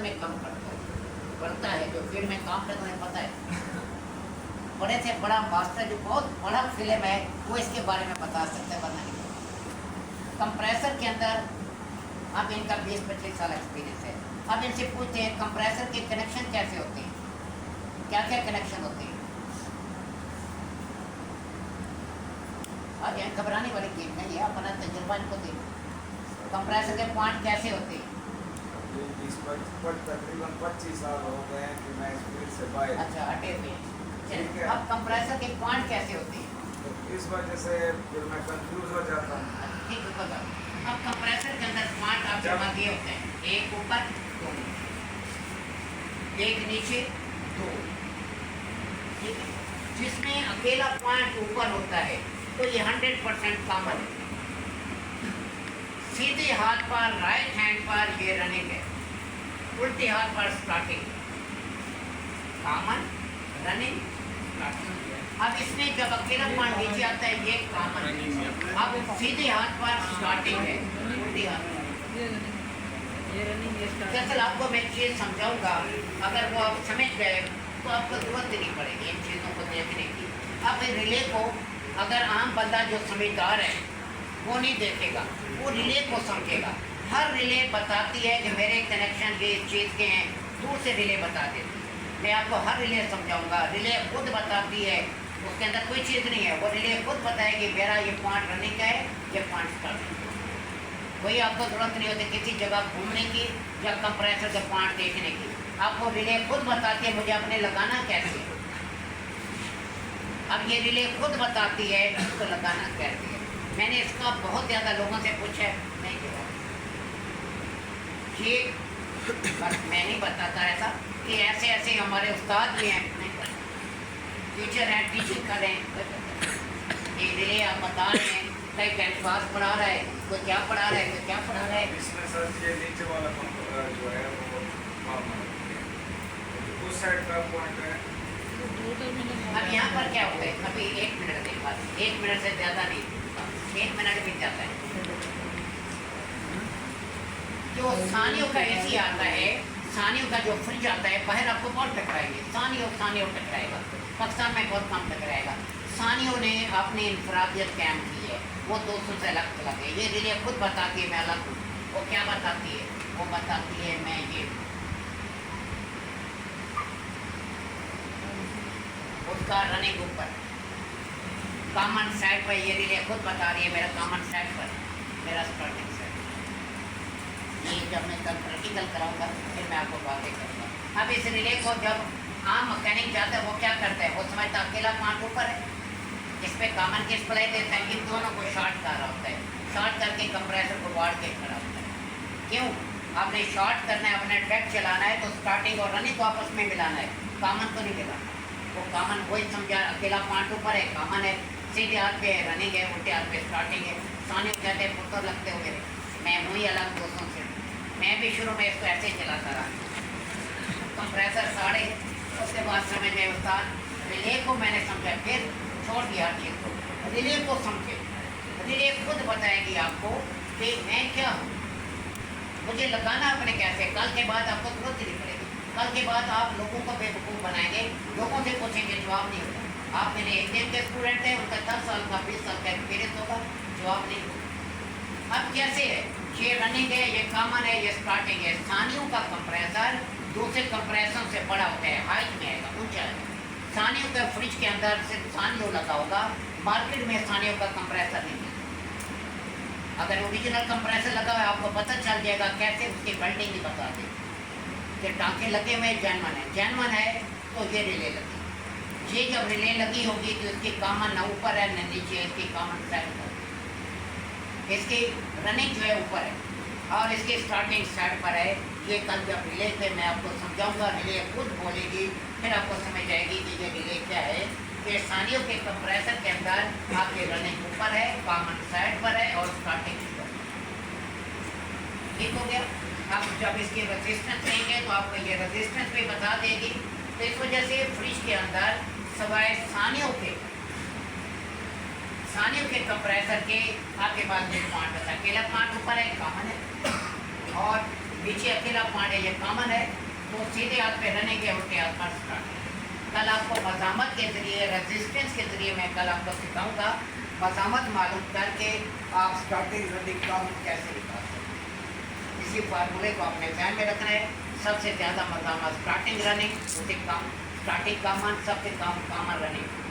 में कम पड़ता है जो फील्ड में काम करता है, पता है। बड़े से बड़ा मास्टर जो बहुत बड़ा फिल्म है वो इसके बारे में बता सकते हैं, वरना नहीं। कंप्रेसर के अंदर अब इनका 20-25 साल एक्सपीरियंस है। अब इनसे पूछते हैं कंप्रेसर के कनेक्शन कैसे होते हैं, क्या क्या कनेक्शन होते हैं। अब यहाँ घबराने वाली गेम नहीं है, अपना तजुर्बा इनको दे। कंप्रेसर के पॉइंट कैसे होते हैं? तकरीबन 25 साल हो गए हैं कि मैं स्पीड से बाइक। अच्छा, हटे हुए। अब कंप्रेसर के पॉइंट कैसे होते हैं? तो इस वजह से फिर मैं कंफ्यूज हो जाता हूँ। ठीक है, बताओ। अब कंप्रेसर के अंदर पॉइंट आप जमा किए होते हैं, एक ऊपर दो, एक नीचे दो, ठीक है। जिसमें अकेला पॉइंट ऊपर होता है तो ये 100% कॉमन है। सीधे हाथ पर राइट हैंड पर ये रनिंग है, उल्टे हाथ पर स्टार्टिंग, कॉमन, रनिंग, स्टार्टिंग। अब इसमें जब अकेला पॉइंट नीचे आता है ये कॉमन है। अब सीधे हाथ पर स्टार्टिंग है, उल्टे हाथ पर। दरअसल आपको मैं चीज़ समझाऊंगा, अगर वो आप समझ गए तो आपको जरूरत नहीं पड़ेगी इन चीज़ों को देखने की। अब रिले को अगर आम बंदा जो समझदार है वो नहीं देखेगा, वो रिले को समझेगा। हर रिले बताती है कि मेरे कनेक्शन ये इस चीज़ के हैं, दूर से रिले बता देती है। मैं आपको हर रिले समझाऊंगा। रिले खुद बताती है, उसके अंदर कोई चीज़ नहीं है, वो रिले खुद बताएगी मेरा ये पॉइंट रनिंग का है, ये पॉइंट स्टार्टिंग। कोई आपको ज़रूरत नहीं होती किसी जगह घूमने की या कंप्रेसर के पॉइंट देखने की। आपको रिले खुद बताती है मुझे अपने लगाना कैसे है। अब ये रिले खुद बताती है इसको लगाना कैसे है। मैंने इसका बहुत ज़्यादा लोगों से पूछा, नहीं किया ये, बस मैं नहीं बताता ऐसा कि ऐसे ऐसे हमारे उस्ताद भी हैं, नहीं पता, टीचर हैं, टीचिंग कर रहे हैं, ये रिले आप बता रहे हैं, कोई कैनवास पढ़ा रहा है, कोई क्या पढ़ा रहा है, कोई क्या पढ़ा रहा है। इसमें सर ये नीचे वाला जो है वो उस साइड का पॉइंट है। अब यहाँ पर क्या होता है, अभी 1 मिनट के बाद, 1 मिनट से ज़्यादा नहीं, 1 मिनट बीत जाता है। जो सानियों का एसी आता है, सानियों का जो फ्रिज आता है, बाहर आपको बहुत टकराएंगे, सानियों टकराएगा, पाकिस्तान में बहुत कम टकराएगा। सानियों ने अपनी इंफरादियत कायम की है, वो दोस्तों से अलग चला गया। ये रिले खुद बताती है मैं अलग हूँ। वो क्या बताती है? वो बताती है मैं ये, उसका रनिंग ऊपर, कॉमन साइड पर ये रिले खुद बता रही है मेरा कॉमन साइड पर, मेरा स्टार्टिंग साइड। ये जब मैं कल प्रैक्टिकल कराऊंगा फिर मैं आपको बातें करूँगा। अब इस रिले को जब आम मैकेनिक जाता है वो क्या करता है, वो समझता अकेला पॉइंट ऊपर है, इस पर कॉमन की सप्लाई देता है, इन दोनों को शॉर्ट कर रहा होता है, शॉर्ट करके कंप्रेसर को वाड़ के खड़ा होता है। क्यों? आपने शॉर्ट करना है, अपना ट्रैक चलाना है तो स्टार्टिंग और रनिंग को आपस में मिलाना है, कॉमन को नहीं मिलाना। वो कॉमन वही समझा, अकेला पॉइंट ऊपर है, कॉमन है, सीधे हाथ पे है रनिंग है, उल्टे हाथ पे स्टार्टिंग है। सानियों कहते हैं पुत्र लगते हो मेरे, मैं हूँ ही अलग दोस्तों से। मैं भी शुरू में इसको ऐसे ही चलाता रहा, कंप्रेसर साड़े, उसके बाद समझ गए उस्ताद, रिले को मैंने समझा, फिर छोड़ दिया चीज़ को। रिले को समझे, रिले खुद बताएगी आपको कि मैं क्या हूँ, मुझे लगाना अपने कैसे। कल के बाद आपको जरूरत नहीं पड़ेगी, कल के बाद आप लोगों को बेवकूफ़ बनाएंगे, लोगों से पूछेंगे, जवाब नहीं होगा। आप मेरे एग्जाम के स्टूडेंट हैं, उनका 10 साल का 20 साल का एक्सपीरियंस होगा, जवाब नहीं होगा। अब कैसे है, ये रनिंग है, ये कॉमन है, ये स्टार्टिंग है। सानियों का कंप्रेसर दूसरे कंप्रेसर से बड़ा होता है, हाइट में आएगा, ऊंचा आएगा। सानियों के फ्रिज के अंदर सिर्फ सानियों लगा होगा, मार्केट में सानियों का कंप्रेसर नहीं है। अगर ओरिजिनल कंप्रेसर लगा हुआ है आपको पता चल जाएगा, कैसे उसकी वेल्डिंग भी बता दें कि टाँके लगे हुए जैनवन है, जैनवन है तो ये रिले लगी। ये जब रिले लगी होगी तो इसकी कॉमन न ऊपर है न नीचे, इसकी कॉमन साइड पर, इसकी रनिंग जो है ऊपर है और इसकी स्टार्टिंग साइड पर है। ये कल जब रिले पे मैं आपको समझाऊंगा, रिले खुद बोलेगी, फिर आपको समझ आएगी कि ये रिले क्या है। ये सानियों के कंप्रेसर के अंदर आपकी रनिंग ऊपर है, कॉमन साइड पर है और स्टार्टिंग ऊपर। ठीक हो गया। अब जब इसकी रेजिस्टेंस देंगे तो आपको ये रेजिस्टेंस भी बता देगी। तो इस वजह से फ्रिज के अंदर सवाए सानियों के कंप्रेसर के आपके पास जो पॉइंट होता है, अकेला पॉइंट ऊपर है, कॉमन है, और नीचे अकेला पॉइंट है, ये कॉमन है, तो सीधे हाथ पे रनिंग के उल्टे हाथ पर स्टार्ट। कल आपको मजामत के जरिए, रेजिस्टेंस के जरिए मैं कल आपको सिखाऊंगा। मजामत मालूम करके आप स्टार्टिंग रनिंग काउंट कैसे निकाल सकते। इसी फार्मूले को आपने ध्यान में रखना है। सबसे ज़्यादा मजामत स्टार्टिंग रनिंग, उससे कम स्टार्टिंग कॉमन, सबसे कम कॉमन रनिंग।